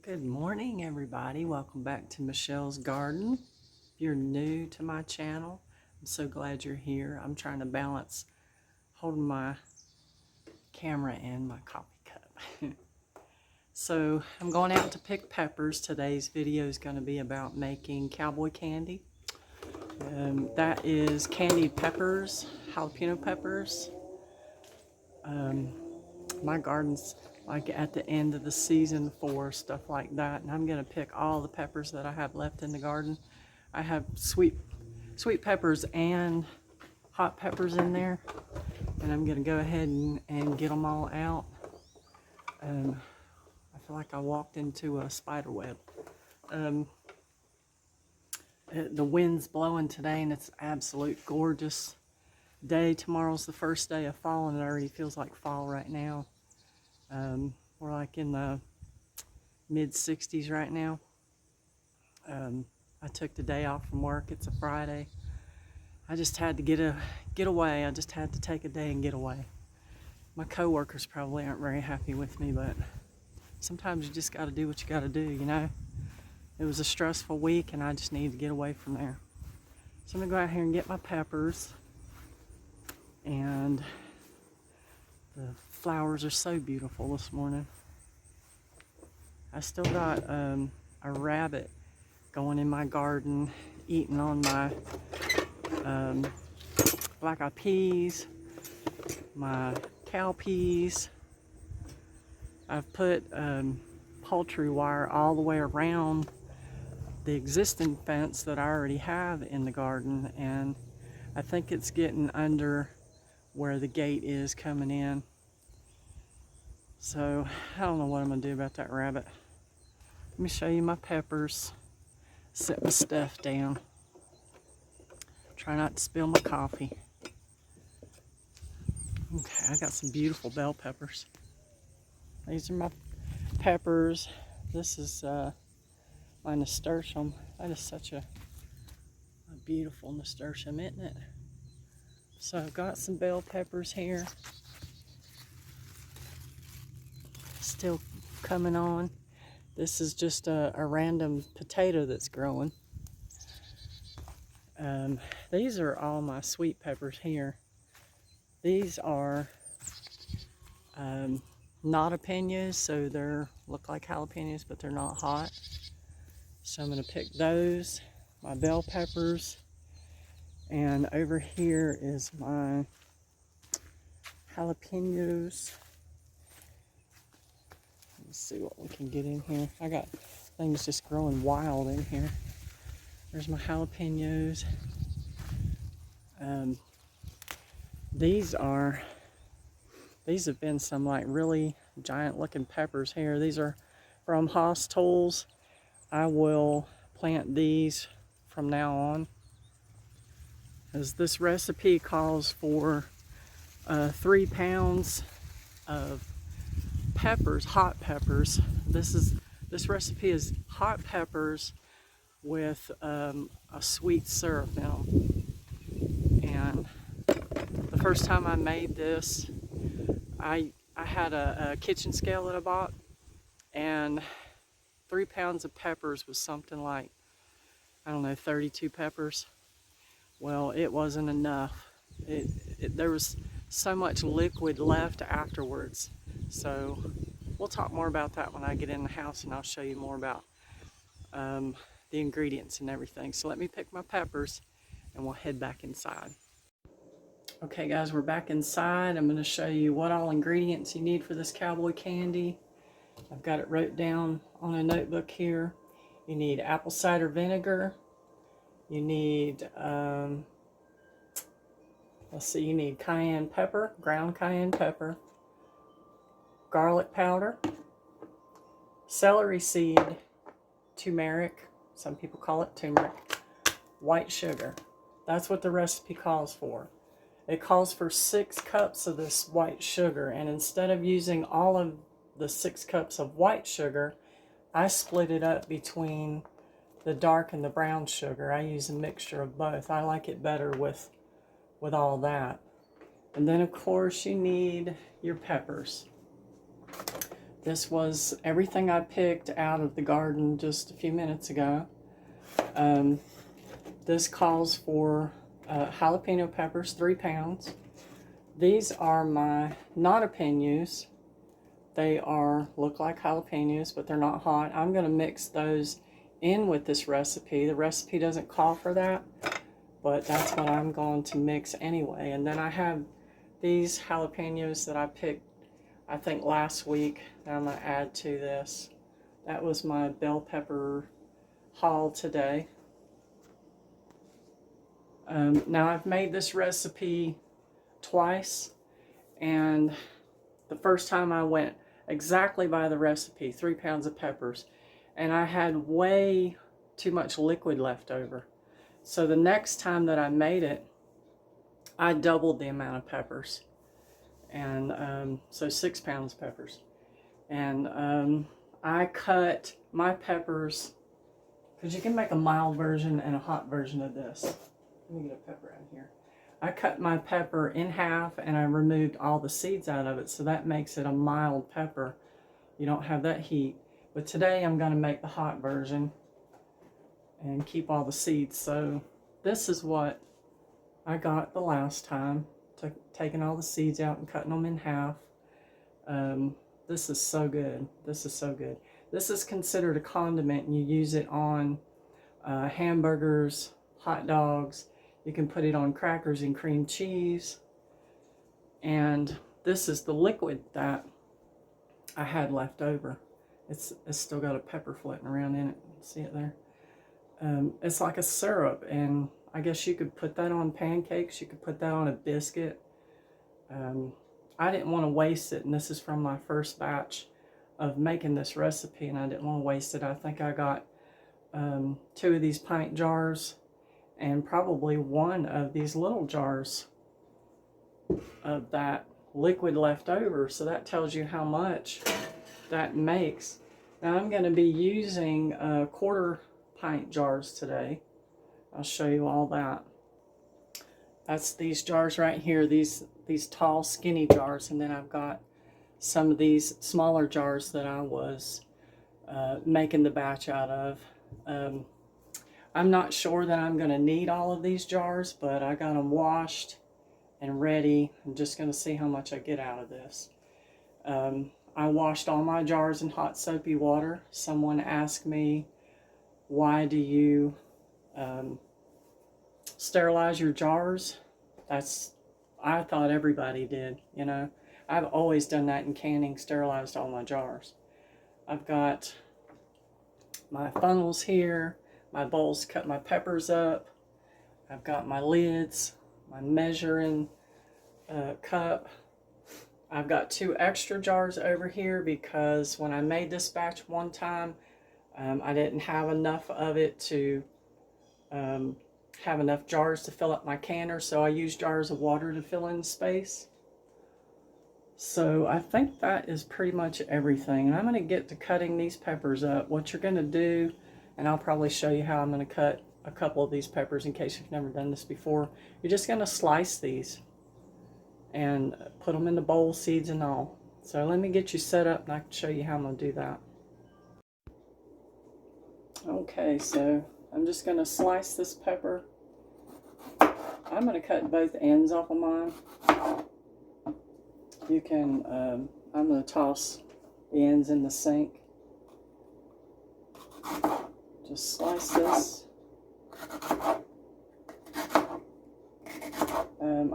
Good morning, everybody. Welcome back to Michelle's Garden. If you're new to my channel, I'm so glad you're here. I'm trying to balance holding my camera and my coffee cup. So I'm going out to pick peppers. Today's video is going to be about making cowboy candy. That is candied peppers, jalapeno peppers. My garden's like at the end of the season for stuff like that, and I'm gonna pick all the peppers that I have left in the garden. I have sweet peppers and hot peppers in there, and I'm gonna go ahead and get them all out. I feel like I walked into a spider web. The wind's blowing today, and it's absolute gorgeous day. Tomorrow's the first day of fall, and it already feels like fall right now. We're like in the mid-60s right now. I took the day off from work. It's a Friday. I just had to get away. I just had to take a day and get away. My coworkers probably aren't very happy with me, but sometimes you just got to do what you got to do, you know? It was a stressful week, and I just needed to get away from there. So I'm going to go out here and get my peppers. And the flowers are so beautiful this morning. I still got a rabbit going in my garden, eating on my black-eyed peas, my cowpeas. I've put poultry wire all the way around the existing fence that I already have in the garden, and I think it's getting under where the gate is coming in. So I don't know what I'm gonna do about that rabbit. Let me show you my peppers. Set my stuff down. Try not to spill my coffee. Okay, I got some beautiful bell peppers. These are my peppers. This is my nasturtium. That is such a beautiful nasturtium, isn't it? So I've got some bell peppers here. Still coming on. This is just a random potato that's growing. These are all my sweet peppers here. These are not jalapeños, so they look like jalapeños, but they're not hot. So I'm going to pick those, my bell peppers, and over here is my jalapeños. Let's see what we can get in here. I got things just growing wild in here. There's my jalapeños. These have been some like really giant looking peppers here. These are from Haas Tools. I will plant these from now on, as this recipe calls for 3 pounds of peppers, hot peppers. This recipe is hot peppers with a sweet syrup in them. And the first time I made this, I had a kitchen scale that I bought, and 3 pounds of peppers was something like, I don't know, 32 peppers. Well, it wasn't enough. There was so much liquid left afterwards. So we'll talk more about that when I get in the house, and I'll show you more about the ingredients and everything. So let me pick my peppers and we'll head back inside. Okay guys, we're back inside. I'm going to show you what all ingredients you need for this cowboy candy. I've got it wrote down on a notebook here. You need apple cider vinegar. You need, you need cayenne pepper, ground cayenne pepper, garlic powder, celery seed, turmeric, some people call it turmeric, white sugar. That's what the recipe calls for. It calls for 6 cups of this white sugar, and instead of using all of the 6 cups of white sugar, I split it up between the dark and the brown sugar. I use a mixture of both. I like it better with all that. And then of course you need your peppers. This was everything I picked out of the garden just a few minutes ago. This calls for jalapeno peppers, 3 pounds. These are my jalapeños. They look like jalapenos, but they're not hot. I'm going to mix those in with this recipe. The recipe doesn't call for that, but that's what I'm going to mix anyway. And then I have these jalapenos that I picked, I think last week, that I'm going to add to this. That was my bell pepper haul today. Now I've made this recipe twice, and the first time I went exactly by the recipe, 3 pounds of peppers, and I had way too much liquid left over. So the next time that I made it, I doubled the amount of peppers, and so 6 pounds of peppers. And I cut my peppers, because you can make a mild version and a hot version of this. Let me get a pepper out here. I cut my pepper in half and I removed all the seeds out of it, so that makes it a mild pepper. You don't have that heat. But today I'm going to make the hot version and keep all the seeds. So this is what I got the last time, taking all the seeds out and cutting them in half. This is so good. This is so good. This is considered a condiment, and you use it on hamburgers, hot dogs. You can put it on crackers and cream cheese. And this is the liquid that I had left over. It's still got a pepper floating around in it. See it there? It's like a syrup, and I guess you could put that on pancakes. You could put that on a biscuit. I didn't want to waste it, and this is from my first batch of making this recipe, and I didn't want to waste it. I think I got 2 of these pint jars and probably 1 of these little jars of that liquid left over. So that tells you how much that makes. Now I'm going to be using 1/4 pint jars today. I'll show you all that. That's these jars right here, these tall skinny jars, and then I've got some of these smaller jars that I was making the batch out of. I'm not sure that I'm going to need all of these jars, but I got them washed and ready. I'm just going to see how much I get out of this. I washed all my jars in hot soapy water. Someone asked me, why do you sterilize your jars? I thought everybody did, you know. I've always done that in canning, sterilized all my jars. I've got my funnels here, my bowls to cut my peppers up. I've got my lids, my measuring cup. I've got 2 extra jars over here because when I made this batch one time, I didn't have enough of it to have enough jars to fill up my canner, so I used jars of water to fill in space. So I think that is pretty much everything. And I'm going to get to cutting these peppers up. What you're going to do, and I'll probably show you how I'm going to cut a couple of these peppers in case you've never done this before. You're just going to slice these and put them in the bowl, seeds and all. So let me get you set up and I can show you how I'm going to do that. Okay, so I'm just going to slice this pepper. I'm going to cut both ends off of mine. You can, I'm going to toss the ends in the sink. Just slice this.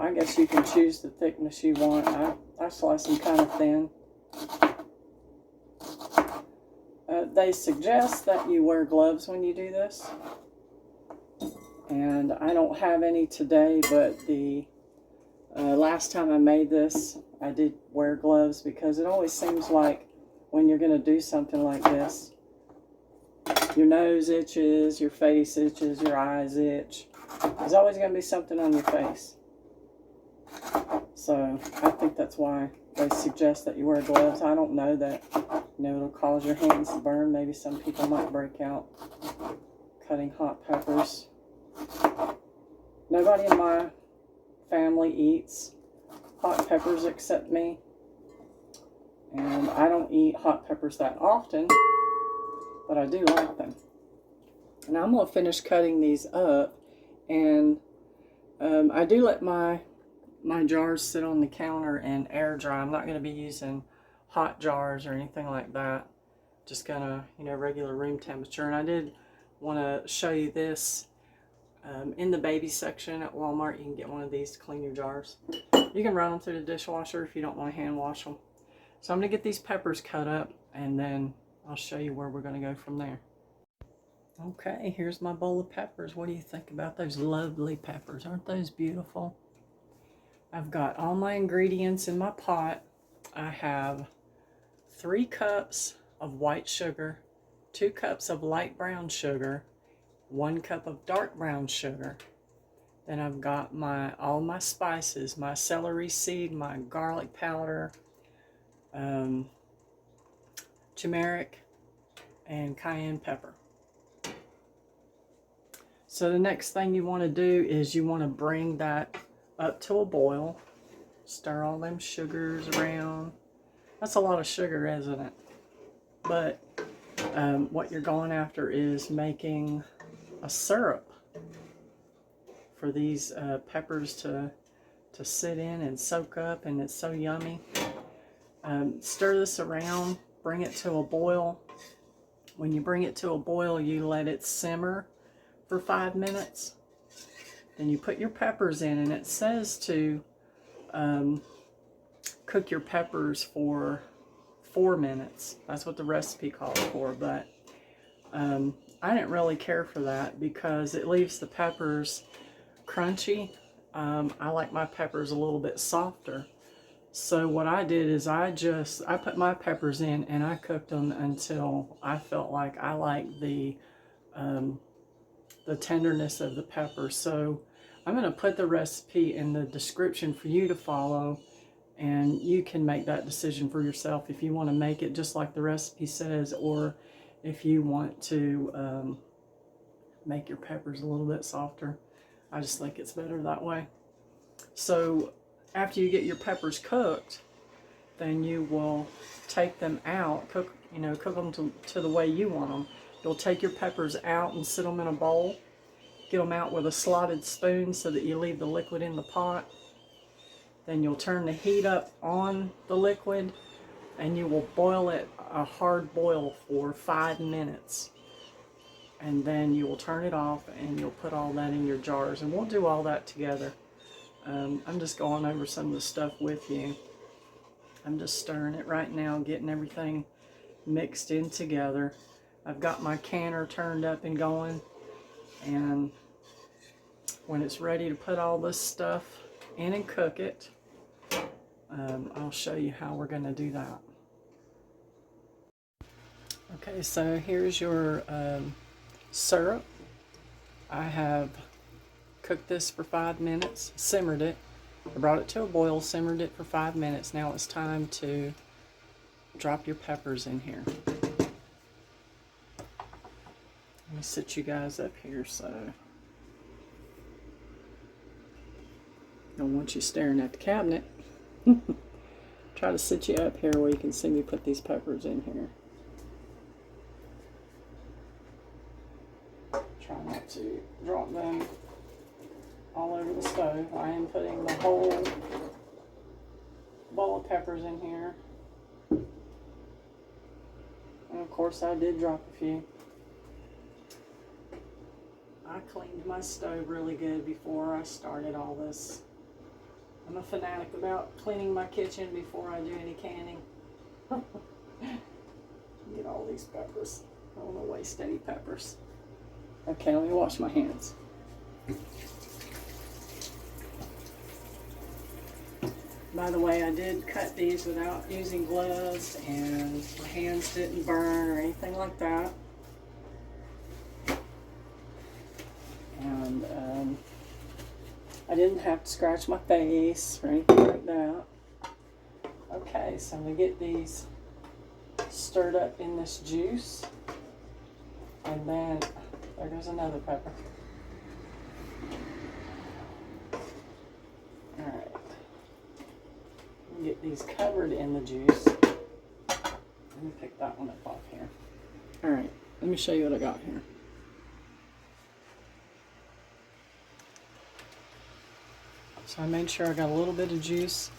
I guess you can choose the thickness you want. I slice them kind of thin. They suggest that you wear gloves when you do this. And I don't have any today, but the last time I made this, I did wear gloves because it always seems like when you're going to do something like this, your nose itches, your face itches, your eyes itch. There's always going to be something on your face. So I think that's why they suggest that you wear gloves. I don't know that, you know, it'll cause your hands to burn. Maybe some people might break out cutting hot peppers. Nobody in my family eats hot peppers except me. And I don't eat hot peppers that often, but I do like them. And I'm going to finish cutting these up. And I do let my jars sit on the counter and air dry. I'm not going to be using hot jars or anything like that. Just going to, you know, regular room temperature. And I did want to show you this. In the baby section at Walmart, you can get one of these to clean your jars. You can run them through the dishwasher if you don't want to hand wash them. So I'm going to get these peppers cut up, and then I'll show you where we're going to go from there. Okay, here's my bowl of peppers. What do you think about those lovely peppers? Aren't those beautiful? I've got all my ingredients in my pot. I have 3 cups of white sugar, 2 cups of light brown sugar, 1 cup of dark brown sugar. Then I've got all my spices, my celery seed, my garlic powder, turmeric, and cayenne pepper. So the next thing you want to do is you want to bring that up to a boil. Stir all them sugars around. That's a lot of sugar, isn't it? But what you're going after is making a syrup for these peppers to sit in and soak up, and it's so yummy. Stir this around, bring it to a boil. When you bring it to a boil, you let it simmer for 5 minutes. Then you put your peppers in, and it says to cook your peppers for 4 minutes. That's what the recipe calls for, but I didn't really care for that because it leaves the peppers crunchy. I like my peppers a little bit softer. So what I did is I put my peppers in and I cooked them until I felt like I liked the tenderness of the pepper. So I'm going to put the recipe in the description for you to follow, and you can make that decision for yourself if you want to make it just like the recipe says, or if you want to make your peppers a little bit softer. I just think it's better that way. So after you get your peppers cooked, then you will take them out, cook them to the way you want them. You'll take your peppers out and sit them in a bowl. Get them out with a slotted spoon so that you leave the liquid in the pot. Then you'll turn the heat up on the liquid, and you will boil it a hard boil for 5 minutes. And then you will turn it off and you'll put all that in your jars. And we'll do all that together. I'm just going over some of the stuff with you. I'm just stirring it right now, getting everything mixed in together. I've got my canner turned up and going. And when it's ready to put all this stuff in and cook it, I'll show you how we're going to do that. Okay, so here's your syrup. I have cooked this for 5 minutes, simmered it. I brought it to a boil, simmered it for 5 minutes. Now it's time to drop your peppers in here. Let me sit you guys up here so I don't want you staring at the cabinet. Try to sit you up here where you can see me put these peppers in here. Try not to drop them all over the stove. I am putting the whole bowl of peppers in here. And of course I did drop a few. I cleaned my stove really good before I started all this. I'm a fanatic about cleaning my kitchen before I do any canning. Get all these peppers. I don't want to waste any peppers. Okay, let me wash my hands. By the way, I did cut these without using gloves, and my hands didn't burn or anything like that. And I didn't have to scratch my face or anything like that. Okay, so I'm going to get these stirred up in this juice. And then, there goes another pepper. Alright. Get these covered in the juice. Let me pick that one up off here. Alright, let me show you what I got here. So I made sure I got a little bit of juice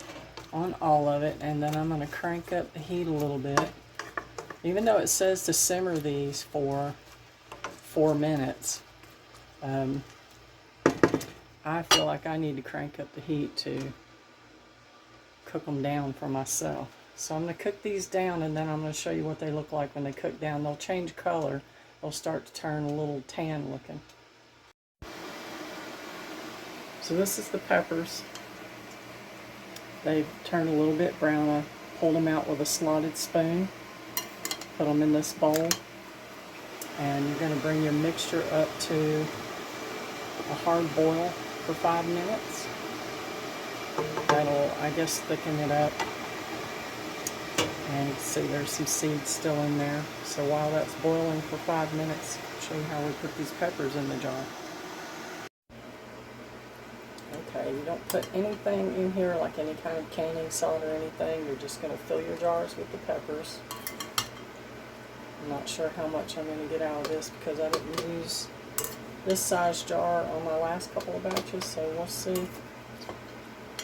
on all of it, and then I'm going to crank up the heat a little bit. Even though it says to simmer these for 4 minutes, I feel like I need to crank up the heat to cook them down for myself. So I'm going to cook these down, and then I'm going to show you what they look like when they cook down. They'll change color. They'll start to turn a little tan looking. So this is the peppers. They've turned a little bit brown. I pulled them out with a slotted spoon. Put them in this bowl. And you're going to bring your mixture up to a hard boil for 5 minutes. That'll, I guess, thicken it up. And you can see there's some seeds still in there. So while that's boiling for 5 minutes, I'll show you how we put these peppers in the jar. Okay, you don't put anything in here like any kind of canning salt or anything. You're just going to fill your jars with the peppers. I'm not sure how much I'm going to get out of this because I didn't use this size jar on my last couple of batches, so we'll see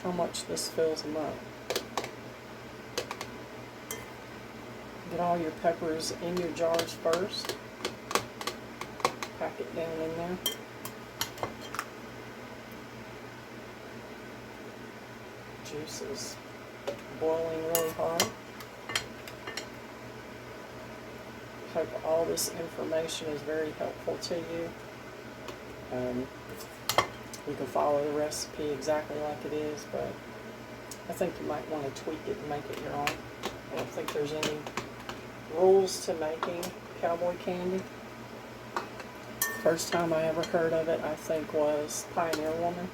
how much this fills them up. Get all your peppers in your jars first. Pack it down in there. Juice is boiling really hard. Hope all this information is very helpful to you. You can follow the recipe exactly like it is, but I think you might want to tweak it and make it your own. I don't think there's any rules to making cowboy candy. First time I ever heard of it, I think, was Pioneer Woman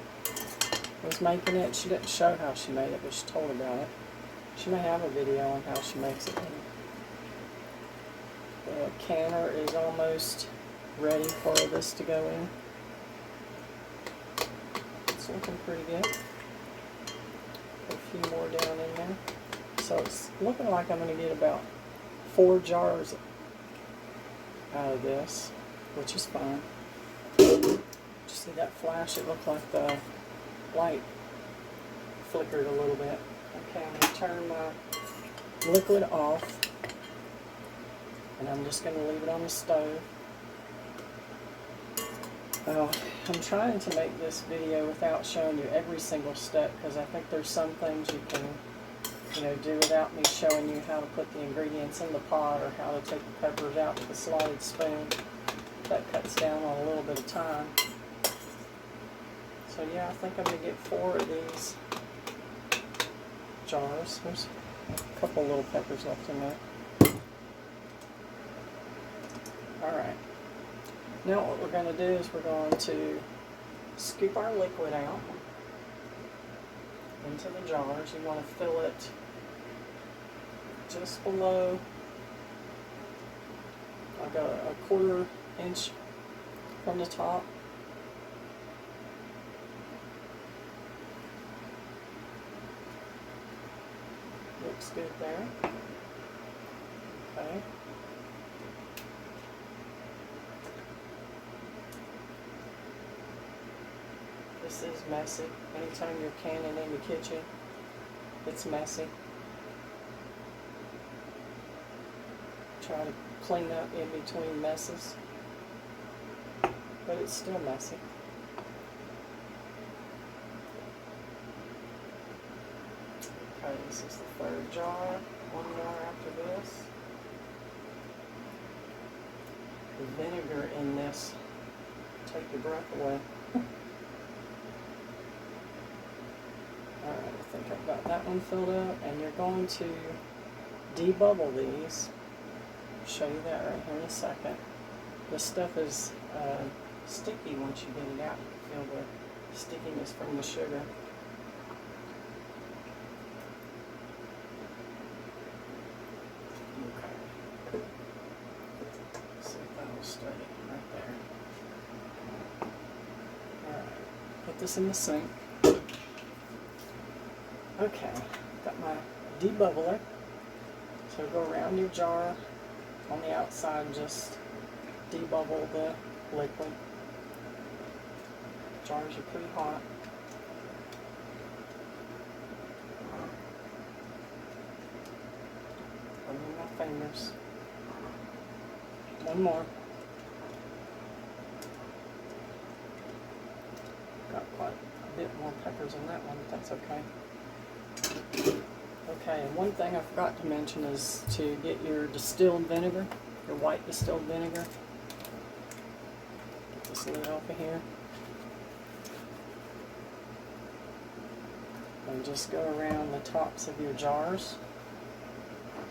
was making it. She didn't show how she made it, but she told about it. She may have a video on how she makes it. The canner is almost ready for this to go in. It's looking pretty good. Put a few more down in there. So it's looking like I'm going to get about 4 jars out of this, which is fine. Just see that flash? It looked like the light flickered a little bit. Okay, I'm going to turn my liquid off, and I'm just going to leave it on the stove. I'm trying to make this video without showing you every single step because I think there's some things you can do without me showing you how to put the ingredients in the pot or how to take the peppers out with a slotted spoon. That cuts down on a little bit of time. So yeah, I think I'm going to get 4 of these jars. There's a couple little peppers left in there. Alright. Now what we're going to do is we're going to scoop our liquid out into the jars. You want to fill it just below like a 1/4 inch from the top. Looks good there. Okay. This is messy. Anytime you're canning in the kitchen, it's messy. Try to clean up in between messes, but it's still messy. Okay, this is the 3rd jar. 1 more after this. The vinegar in this take your breath away. Alright, I think I've got that one filled up, and you're going to debubble these. I'll show you that right here in a second. This stuff is sticky once you get it out. You can feel the stickiness from the sugar. Okay. See if that will stay right there. Alright, put this in the sink. Okay, got my debubbler So go around your jar on the outside and just debubble the liquid. Jars are pretty hot. Burning my fingers. One more. Got quite a bit more peppers in that one, but that's okay. Okay, and one thing I forgot to mention is to get your distilled vinegar, your white distilled vinegar. Get this lid off of here. And just go around the tops of your jars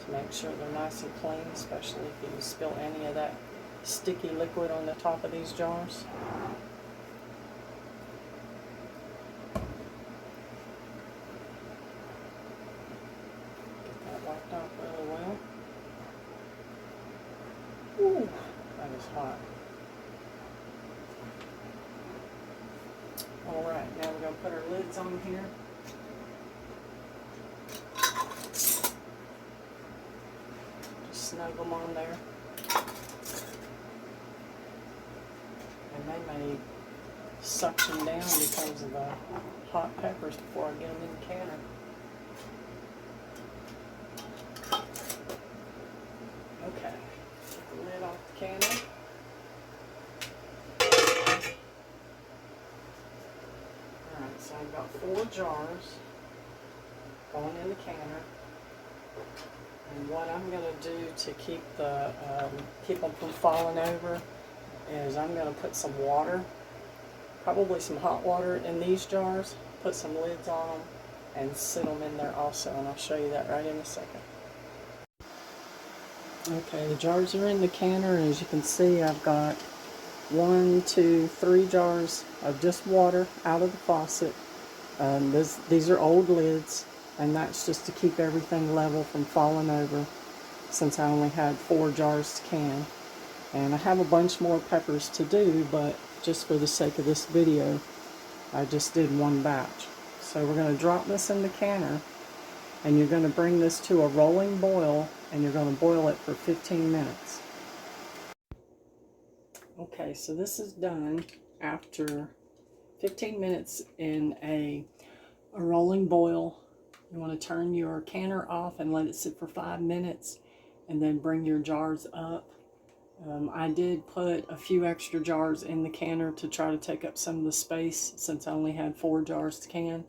to make sure they're nice and clean, especially if you spill any of that sticky liquid on the top of these jars. Get that wiped off really well. Ooh, that is hot. Alright, now we're going to put our lids on here. Snug them on there, and they may suction down because of the hot peppers before I get them in the canner. Okay, take the lid off the canner. Alright, so I've got 4 jars going in the canner. And what I'm going to do to keep them from falling over is I'm going to put some water, probably some hot water in these jars, put some lids on them, and sit them in there also, and I'll show you that right in a second. Okay, the jars are in the canner, and as you can see, I've got 1, 2, 3 jars of just water out of the faucet. These are old lids. And that's just to keep everything level from falling over, since I only had 4 jars to can. And I have a bunch more peppers to do, but just for the sake of this video, I just did 1 batch. So we're going to drop this in the canner, and you're going to bring this to a rolling boil, and you're going to boil it for 15 minutes. Okay, so this is done after 15 minutes in a rolling boil. You want to turn your canner off and let it sit for 5 minutes, and then bring your jars up. I did put a few extra jars in the canner to try to take up some of the space, since I only had 4 jars to can.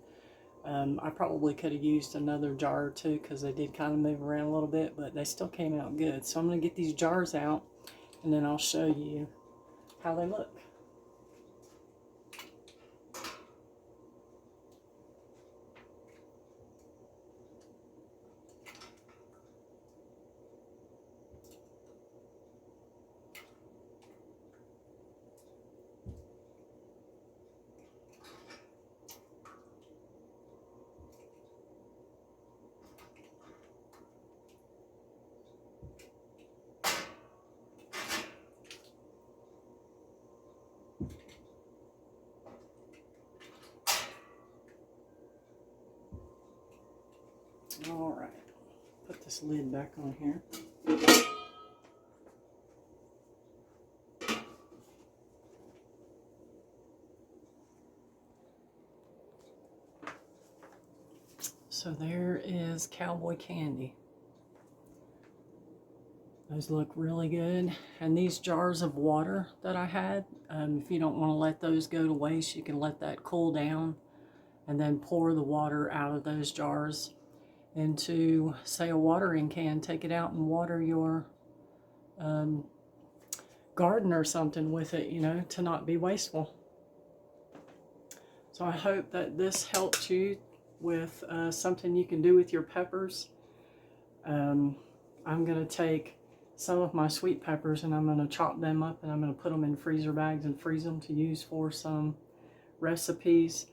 I probably could have used another jar or 2 because they did kind of move around a little bit, but they still came out good. So I'm going to get these jars out, and then I'll show you how they look. Alright, put this lid back on here. So there is Cowboy Candy. Those look really good. And these jars of water that I had, if you don't want to let those go to waste, you can let that cool down and then pour the water out of those jars into, say, a watering can. Take it out and water your garden or something with it, you know, to not be wasteful. So I hope that this helped you with something you can do with your peppers. I'm going to take some of my sweet peppers and I'm going to chop them up, and I'm going to put them in freezer bags and freeze them to use for some recipes.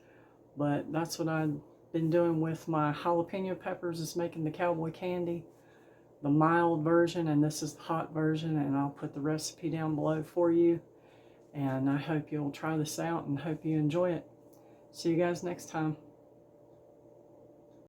But that's what I've been doing with my jalapeno peppers, is making the Cowboy Candy, the mild version, and this is the hot version, and I'll put the recipe down below for you. And I hope you'll try this out and hope you enjoy it. See you guys next time.